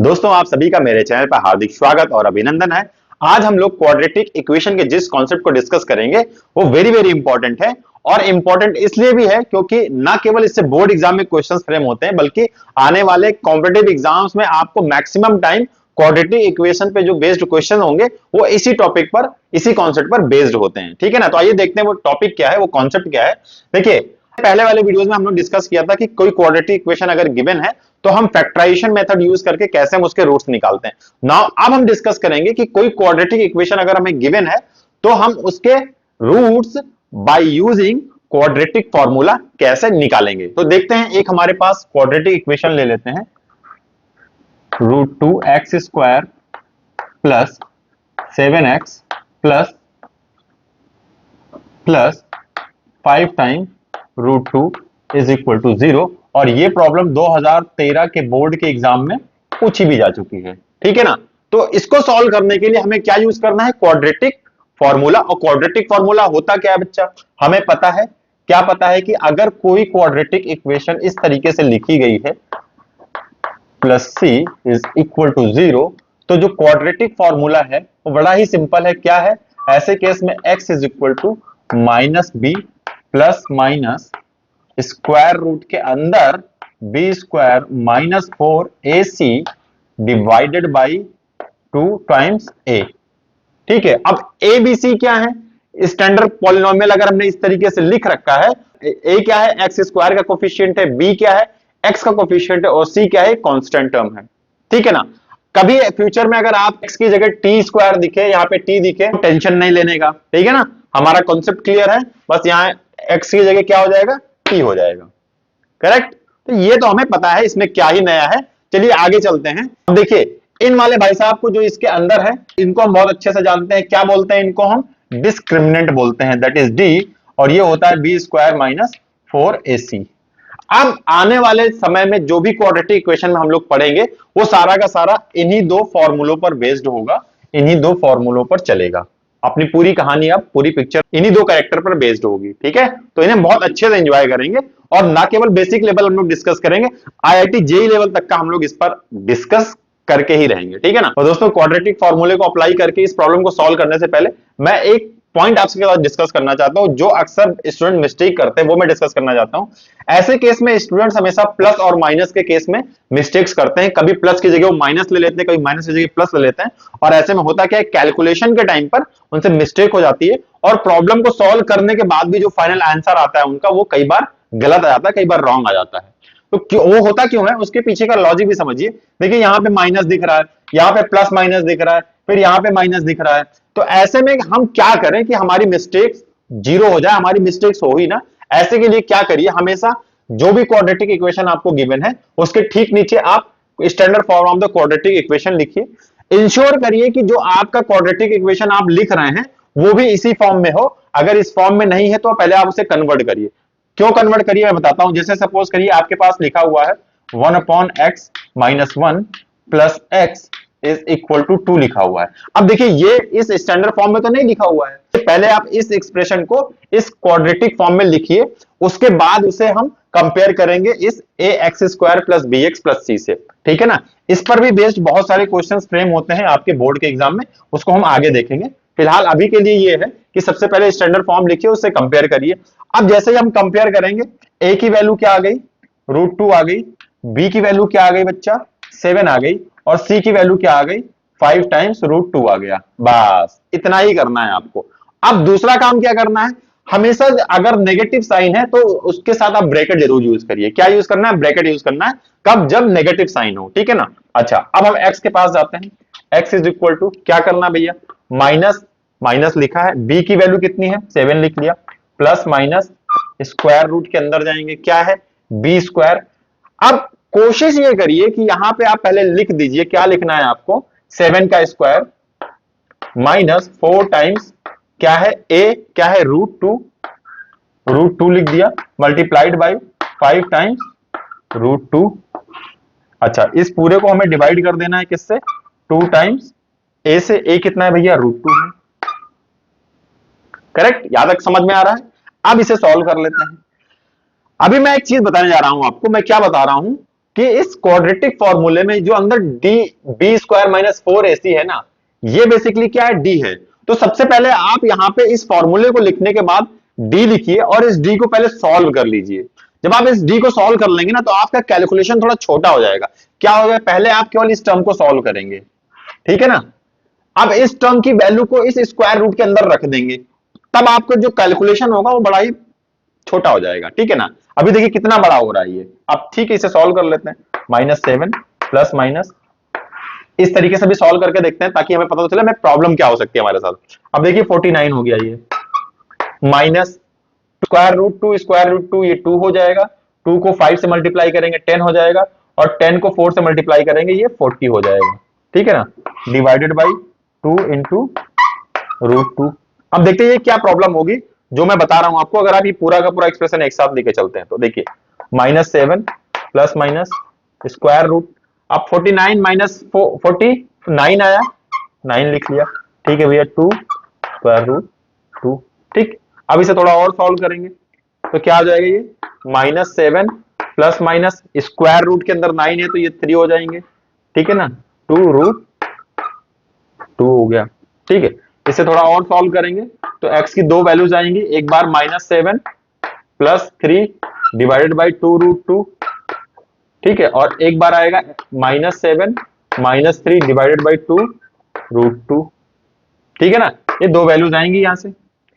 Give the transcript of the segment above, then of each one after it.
दोस्तों आप सभी का मेरे चैनल पर हार्दिक स्वागत और अभिनंदन है। आज हम लोग क्वाड्रेटिक इक्वेशन के जिस कॉन्सेप्ट को डिस्कस करेंगे वो वेरी वेरी इंपॉर्टेंट है। और इंपॉर्टेंट इसलिए भी है क्योंकि ना केवल इससे बोर्ड एग्जाम में क्वेश्चंस फ्रेम होते हैं बल्कि आने वाले कॉम्पिटिटिव एग्जाम्स में आपको मैक्सिमम टाइम क्वाड्रेटिक इक्वेशन पे जो बेस्ड क्वेश्चन होंगे वो इसी टॉपिक पर, इसी कॉन्सेप्ट पर बेस्ड होते हैं। ठीक है ना। तो आइए देखते हैं वो टॉपिक क्या है, वो कॉन्सेप्ट क्या है। देखिए, पहले वाले वीडियोस में हम लोग डिस्कस किया था कि कोई क्वाड्रेटिक इक्वेशन अगर गिवन है तो हम फैक्टराइजेशन मेथड यूज करके कैसे हम उसके रूट्स निकालते हैं। नाउ अब हम डिस्कस करेंगे कि कोई क्वाड्रेटिक इक्वेशन अगर हमें गिवन है तो हम उसके roots by using quadratic formula कैसे निकालेंगे। तो देखते हैं, एक हमारे पास क्वाड्रेटिक इक्वेशन ले लेते हैं, √2x² plus 7x plus 5 time √2 is equal to 0। और ये प्रॉब्लम 2013 के बोर्ड के एग्जाम में पूछी भी जा चुकी है। ठीक है ना। तो इसको सॉल्व करने के लिए हमें क्या यूज करना है, क्वाड्रेटिक फॉर्मूला। और क्वाड्रेटिक फॉर्मूला होता क्या है बच्चा, हमें पता है। क्या पता है कि अगर कोई क्वाड्रेटिक इक्वेशन इस तरीके से लिखी गई है, plus c is equal to 0, तो जो क्वाड्रेटिक फॉर्मूला है वो बड़ा ही सिंपल है। क्या है, ऐसे केस में x is equal to -b plus minus square root के अंदर b² - 4ac divided by 2 times a। ठीक है। अब a b c क्या है, स्टैंडर्ड पॉलिनोमियल अगर हमने इस तरीके से लिख रखा है, a क्या है, x² का कोफिशिएंट है, b क्या है, x का कोफिशिएंट है, और c क्या है, कांस्टेंट टर्म है। ठीक है ना। कभी फ्यूचर में अगर आप x की जगह t² दिखे, यहां पे t दिखे, तो टेंशन नहीं लेने का। ठीक है ना, हमारा कॉन्सेप्ट क्लियर है। बस यहां x की जगह क्या हो जाएगा, t हो जाएगा। करेक्ट। तो ये तो हमें पता है, इसमें क्या ही नया है। चलिए आगे चलते हैं। अब देखिए, इन वाले भाई साहब को जो इसके अंदर है, इनको हम बहुत अच्छे से जानते हैं। क्या बोलते हैं इनको, हम डिस्क्रिमिनेंट बोलते हैं, दैट इज d। और ये होता है b² - 4ac। अब आने वाले समय में जो भी क्वाड्रेटिक इक्वेशन में हम लोग पढ़ेंगे वो सारा का सारा इन्हीं दो फॉर्मूलों पर बेस्ड होगा, इन्हीं दो फॉर्मूलों पर चलेगा। अपनी पूरी कहानी, अब पूरी पिक्चर इन्हीं दो कैरेक्टर पर बेस्ड होगी। ठीक है। तो इन्हें बहुत अच्छे से एंजॉय करेंगे और ना केवल बेसिक लेवल हम लोग डिस्कस करेंगे, आईआईटी जेई लेवल तक का हम लोग इस पर डिस्कस करके ही रहेंगे। ठीक है ना। और दोस्तों, क्वाड्रेटिक फॉर्मूले को अप्लाई करके इस प्रॉब्लम को सॉल्व करने से पहले मैं एक पॉइंट आपके साथ डिस्कस करना चाहता हूं, जो अक्सर स्टूडेंट मिस्टेक करते हैं वो मैं डिस्कस करना चाहता हूं। ऐसे केस में स्टूडेंट्स हमेशा प्लस और माइनस के केस में मिस्टेक्स करते हैं। कभी प्लस की जगह वो माइनस ले लेते हैं, कभी माइनस की जगह प्लस ले लेते हैं। और ऐसे में होता क्या है, कैलकुलेशन के टाइम पर उनसे मिस्टेक हो जाती है और प्रॉब्लम को सॉल्व करने के बाद भी जो फाइनल आंसर आता है उनका, वो कई बार गलत आ जाता है, कई बार रॉन्ग आ जाता है। तो क्यों वो होता, क्यों है, उसके पीछे का लॉजिक भी समझिए। देखिए, यहां पे माइनस दिख रहा है, यहां पे प्लस माइनस दिख रहा है, फिर यहां पे माइनस दिख रहा है। तो ऐसे में हम क्या करें कि हमारी मिस्टेक्स जीरो हो जाए, हमारी मिस्टेक्स हो ही ना। ऐसे के लिए क्या करिए, हमेशा जो भी क्वाड्रेटिक इक्वेशन आपको गिवन है उसके ठीक नीचे आप standard form of the quadratic equation लिखिए। इंश्योर करिए कि जो आपका क्वाड्रेटिक इक्वेशन आप लिख रहे हैं वो भी इसी फॉर्म में हो। अगर इस फॉर्म में नहीं है तो पहले आप उसे कन्वर्ट करिए। क्यों कन्वर्ट करिए, मैं बताता हूं। जैसे सपोज करिए आपके पास लिखा हुआ है 1/x - 1 plus x is equal to 2 लिखा हुआ है। अब देखिए, ये इस स्टैंडर्ड फॉर्म में तो नहीं लिखा हुआ है। पहले आप इस एक्सप्रेशन को इस क्वाड्रेटिक फॉर्म में लिखिए, उसके बाद उसे हम कंपेयर करेंगे इस ax² plus bx plus c से। ठीक है ना। इस पर भी बेस्ड बहुत सारे क्वेश्चंस फ्रेम होते हैं आपके बोर्ड के एग्जाम में, उसको हम आगे देखेंगे। फिलहाल अभी के लिए ये है कि सबसे पहले स्टैंडर्ड फॉर्म लिखिए, उससे कंपेयर करिए। अब जैसे ही हम कंपेयर करेंगे, a की वैल्यू क्या आ गई, √2 आ गई, b की वैल्यू क्या आ गई बच्चा, 7 आ गई, और c की वैल्यू क्या आ गई, 5 टाइम्स √2 आ गया। बस इतना ही करना है आपको। अब दूसरा काम क्या करना है, हमेशा अगर नेगेटिव साइन है तो उसके साथ आप ब्रैकेट जरूर यूज करिए। क्या यूज करना है, ब्रैकेट यूज करना है। कब, जब नेगेटिव साइन हो। ठीक है ना। अच्छा, अब हम x के पास जाते हैं। x इज इक्वल टू क्या करना भैया, माइनस माइनस लिखा है, b की वैल्यू कितनी है, 7 लिख लिया, प्लस माइनस स्क्वायर रूट के अंदर जाएंगे, क्या है, b²। अब कोशिश ये करिए कि यहां पे आप पहले लिख दीजिए, क्या लिखना है आपको, 7 का स्क्वायर माइनस 4 टाइम्स क्या है, a क्या है, √2 लिख दिया, मल्टीप्लाइड बाई 5 टाइम्स √2। अच्छा, इस पूरे को हमें डिवाइड कर देना है किससे, 2 टाइम्स a से। a कितना है भैया, √2 है। करेक्ट, यहां तक समझ में आ रहा है। अब इसे सॉल्व कर लेते हैं। अभी मैं एक चीज बताने जा रहा हूं आपको। मैं क्या बता रहा हूं, कि इस क्वाड्रेटिक फॉर्मूले में जो अंदर D B square minus 4ac है ना, ये बेसिकली क्या है, डी है। तो सबसे पहले आप यहां पे इस फॉर्मूले को लिखने के बाद डी लिखिए और इस डी को पहले सॉल्व कर लीजिए। जब आप इस डी को सॉल्व कर लेंगे ना, तो आपका कैलकुलेशन थोड़ा छोटा हो जाएगा। क्या हो जाएगा, पहले आप केवल इस टर्म को सॉल्व करेंगे, ठीक है ना। अब इस टर्म की वैल्यू को इस स्क्वायर रूट के अंदर रख देंगे, तब आपका जो कैलकुलेशन होगा वो बड़ा ही छोटा हो जाएगा, ठीक है ना। अभी देखिए कितना बड़ा हो रहा है ये। अब ठीक है, इसे सॉल्व कर लेते हैं। -7 प्लस माइनस इस तरीके से भी सॉल्व करके देखते हैं, ताकि हमें पता तो चले हमें प्रॉब्लम क्या हो सकती है हमारे साथ। अब देखिए 49 हो गया ये, माइनस स्क्वायर रूट टू ये 2 हो जाएगा, 2 को 5 से मल्टीप्लाई करेंगे 10 हो जाएगा, और 10 को 4 से मल्टीप्लाई करेंगे ये 40 हो जाएगा, ठीक है ना। Divided by 2 into √2। अब देखते हैं ये क्या प्रॉब्लम होगी जो मैं बता रहा हूं आपको, अगर आप ये पूरा का पूरा एक्सप्रेशन एक साथ लेके चलते हैं। तो देखिए -7 प्लस माइनस स्क्वायर रूट, अब 49 माइनस 49 आया, 9 लिख लिया, ठीक है भैया, 2 स्क्वायर रूट 2, ठीक। अब इसे थोड़ा और सॉल्व करेंगे तो क्या आ जाएगा ये, -7 प्लस माइनस स्क्वायर रूट के अंदर 9 है तो ये 3 हो जाएंगे, ठीक है ना, 2√2 हो गया, ठीक है। इसे थोड़ा और सॉल्व करेंगे तो x की दो वैल्यूज आएंगी, एक बार -7 प्लस 3 डिवाइडेड बाई 2√2, ठीक है, और एक बार आएगा -7 माइनस 3 डिवाइडेड बाई 2√2, ठीक है ना। ये दो वैल्यूज आएंगी यहां से,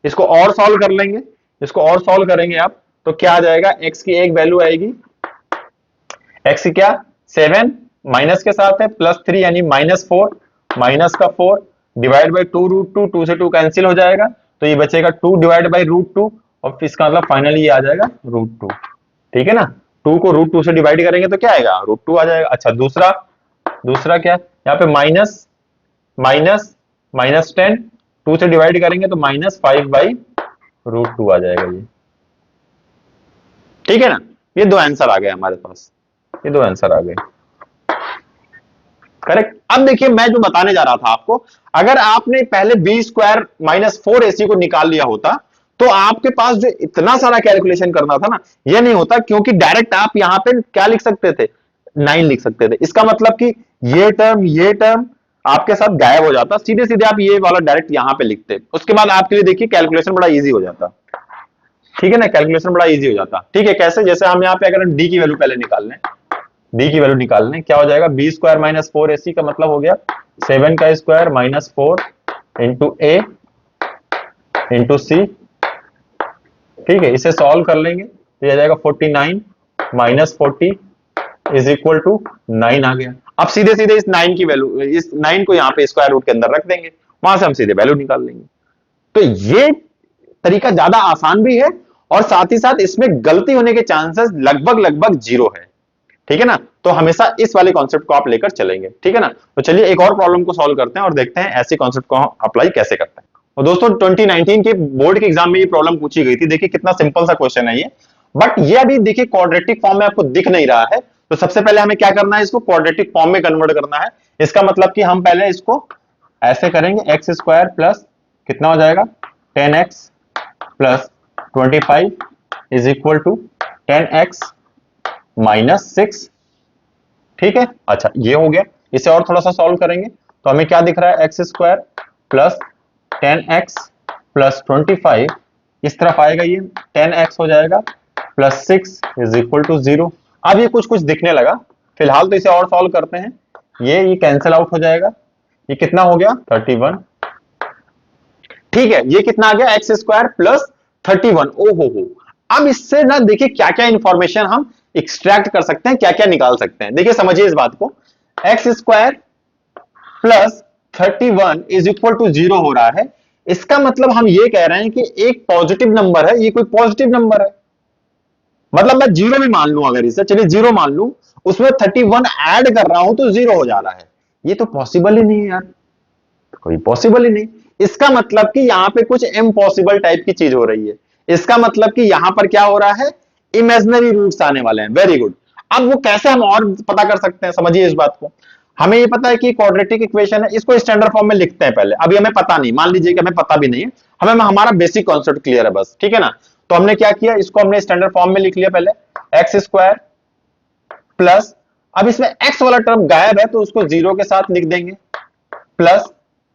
इसको और सॉल्व कर लेंगे। इसको और सॉल्व करेंगे आप तो क्या आ जाएगा, x की एक वैल्यू आएगी, x की क्या, 7 माइनस के साथ है प्लस 3 यानी -4, माइनस का 4 डिवाइड बाई 2√2, 2 से 2 कैंसिल हो जाएगा तो ये बचेगा 2 डिवाइड बाई √2, और इसका मतलब फाइनली ये आ जाएगा √2, ठीक है ना। 2 को √2 से डिवाइड करेंगे तो क्या आएगा, √2 आ जाएगा। अच्छा दूसरा क्या, यहाँ पे माइनस माइनस -10, 2 से डिवाइड करेंगे तो -5 बाई √2 आ जाएगा ये, ठीक है ना। ये दो आंसर आ गए हमारे पास, ये दो आंसर आ गए, करेक्ट। अब देखिए मैं जो बताने जा रहा था आपको, अगर आपने पहले बी स्क्वायर माइनस 4ac को निकाल लिया होता तो आपके पास जो इतना सारा कैलकुलेशन करना था ना, ये नहीं होता, क्योंकि डायरेक्ट आप यहां पे क्या लिख सकते थे, 9 लिख सकते थे। इसका मतलब कि ये टर्म आपके साथ गायब हो जाता, सीधे सीधे आप ये वाला डायरेक्ट यहां पे लिखते, उसके बाद आपके लिए देखिए कैलकुलेशन बड़ा इजी हो जाता, ठीक है ना, कैलकुलेशन बड़ा इजी हो जाता, ठीक है। कैसे, जैसे हम यहाँ पे अगर डी की वैल्यू पहले निकाल लें, डी की वैल्यू निकालने, क्या हो जाएगा, बी स्क्वायर माइनस 4ac का मतलब हो गया 7 का स्क्वायर माइनस 4 इंटू ए इंटू सी, ठीक है। इसे सॉल्व कर लेंगे तो ये आ जाएगा 49 माइनस 40 इज इक्वल टू 9 आ गया। अब सीधे सीधे इस 9 की वैल्यू, इस 9 को यहाँ पे स्क्वायर रूट के अंदर रख देंगे, वहां से हम सीधे वैल्यू निकाल लेंगे। तो ये तरीका ज्यादा आसान भी है, और साथ ही साथ इसमें गलती होने के चांसेस लगभग लगभग 0 है, ठीक है ना। तो हमेशा इस वाले कॉन्सेप्ट को आप लेकर चलेंगे, ठीक है ना। तो चलिए एक और प्रॉब्लम को सॉल्व करते हैं और देखते हैं ऐसे कॉन्सेप्ट को हम अप्लाई कैसे करते हैं। और दोस्तों 2019 के बोर्ड के एग्जाम में ये प्रॉब्लम पूछी गई थी, देखिए कितना सिंपल सा क्वेश्चन है ये, बट ये अभी देखिए क्वाड्रेटिक फॉर्म में आपको दिख नहीं रहा है। तो सबसे पहले हमें क्या करना है, इसको क्वाड्रेटिक फॉर्म में कन्वर्ट करना है। इसका मतलब कि हम पहले इसको ऐसे करेंगे, एक्स स्क्वायर प्लस कितना हो जाएगा 10x plus 25 is equal to 10x minus 6, ठीक है। अच्छा ये हो गया, इसे और थोड़ा सा सॉल्व करेंगे तो हमें क्या दिख रहा है, x square plus 10x plus 25, इस तरफ आएगा ये 10x हो जाएगा प्लस 6 इज इक्वल टू 0। अब ये कुछ कुछ दिखने लगा, फिलहाल तो इसे और सॉल्व करते हैं। ये कैंसिल आउट हो जाएगा, ये कितना हो गया 31, ठीक है। ये कितना आ गया, एक्स स्क्वायर प्लस 31, ओहो हो। अब इससे ना देखिए क्या क्या इंफॉर्मेशन हम एक्सट्रैक्ट कर सकते हैं, क्या क्या निकाल सकते हैं। देखिए समझिए इस बात को, x square plus 31 is equal to 0 हो रहा है, इसका मतलब हम ये कह रहे हैं कि एक पॉजिटिव नंबर है, ये कोई पॉजिटिव नंबर है। मतलब मैं 0 भी मान लूं, अगर इसे चलिए 0 मान लूं, उसमें 31 ऐड कर रहा हूं तो 0 हो जा रहा है, ये तो पॉसिबल ही नहीं है यार, कोई पॉसिबल ही नहीं। इसका मतलब कि यहां पे कुछ इम्पॉसिबल टाइप की चीज हो रही है। इसका मतलब कि यहां पर क्या हो रहा है, इमेजिनरी रूट्स आने वाले हैं। Very good. अब वो कैसे हम और पता कर सकते हैं, समझिए इस बात को। हमें ये पता है कि क्वाड्रेटिक इक्वेशन है, इसको स्टैंडर्ड फॉर्म में लिखते हैं पहले। अभी हमें पता नहीं, मान लीजिए कि हमें पता भी नहीं है, हमें हमारा बेसिक कॉन्सेप्ट क्लियर है बस, ठीक है ना। तो हमने क्या किया, इसको हमने स्टैंडर्ड फॉर्म में लिख लिया पहले, एक्स स्क्वायर प्लस अब इसमें x वाला टर्म गायब है तो उसको 0 के साथ लिख देंगे, प्लस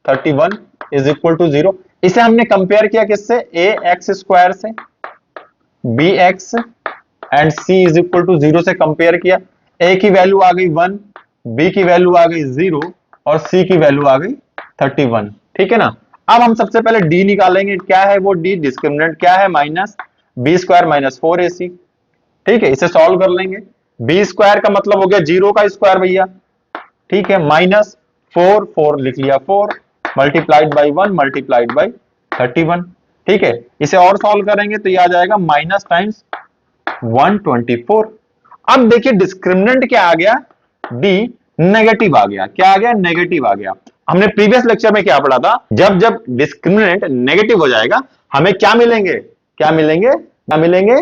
31 इज इक्वल टू 0। इसे हमने कंपेयर किया किससे, ए एक्स स्क्वायर से, b x and c is equal to 0 से कंपेयर किया। ए की वैल्यू आ गई 1, बी की वैल्यू आ गई 0 और सी की वैल्यू आ गई 31। ठीक है ना। अब हम सबसे पहले डी निकालेंगे, क्या है वो डी, डिस्क्रिमिनेंट क्या है, minus B square minus 4ac। ठीक है, इसे सॉल्व कर लेंगे। बी स्क्वायर का मतलब हो गया 0 का स्क्वायर भैया, ठीक है, माइनस 4, 4 लिख लिया 4 मल्टीप्लाइड बाई 1 मल्टीप्लाइड बाई 31। ठीक है, इसे और सॉल्व करेंगे तो ये आ जाएगा माइनस टाइम्स 124। अब देखिए डिस्क्रिमिनेंट क्या आ गया, डी नेगेटिव आ गया। क्या आ गया, नेगेटिव आ गया। हमने प्रीवियस लेक्चर में क्या पढ़ा था, जब जब डिस्क्रिमिनेंट नेगेटिव हो जाएगा हमें क्या मिलेंगे, क्या मिलेंगे, क्या मिलेंगे,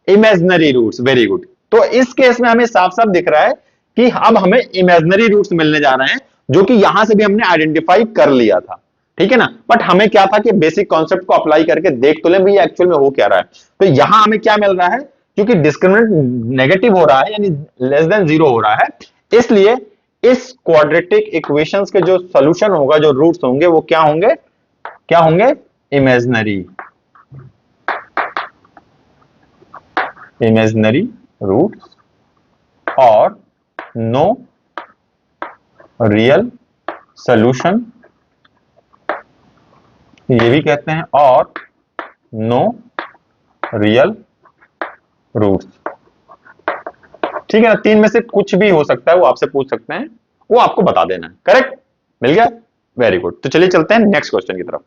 इमेजिनरी रूट्स। Very good. तो इस केस में हमें साफ साफ दिख रहा है कि अब हमें इमेजिनरी रूट्स मिलने जा रहे हैं, जो कि यहां से भी हमने आइडेंटिफाई कर लिया था। ठीक है ना, बट हमें क्या था कि बेसिक कॉन्सेप्ट को अप्लाई करके देख तो लें भाई एक्चुअल में हो क्या रहा है। तो यहां हमें क्या मिल रहा है, क्योंकि डिस्क्रिमिनेंट नेगेटिव हो रहा है यानी लेस देन 0 हो रहा है, इसलिए इस क्वाड्रेटिक इक्वेशंस के जो सॉल्यूशन होगा, जो रूट्स होंगे वो क्या होंगे, क्या होंगे, इमेजिनरी, इमेजिनरी रूट्स और नो रियल सॉल्यूशन, ये भी कहते हैं, और नो रियल रूट्स। ठीक है ना, तीन में से कुछ भी हो सकता है, वो आपसे पूछ सकते हैं, वो आपको बता देना है। करेक्ट, मिल गया, वेरी गुड। तो चलिए चलते हैं नेक्स्ट क्वेश्चन की तरफ।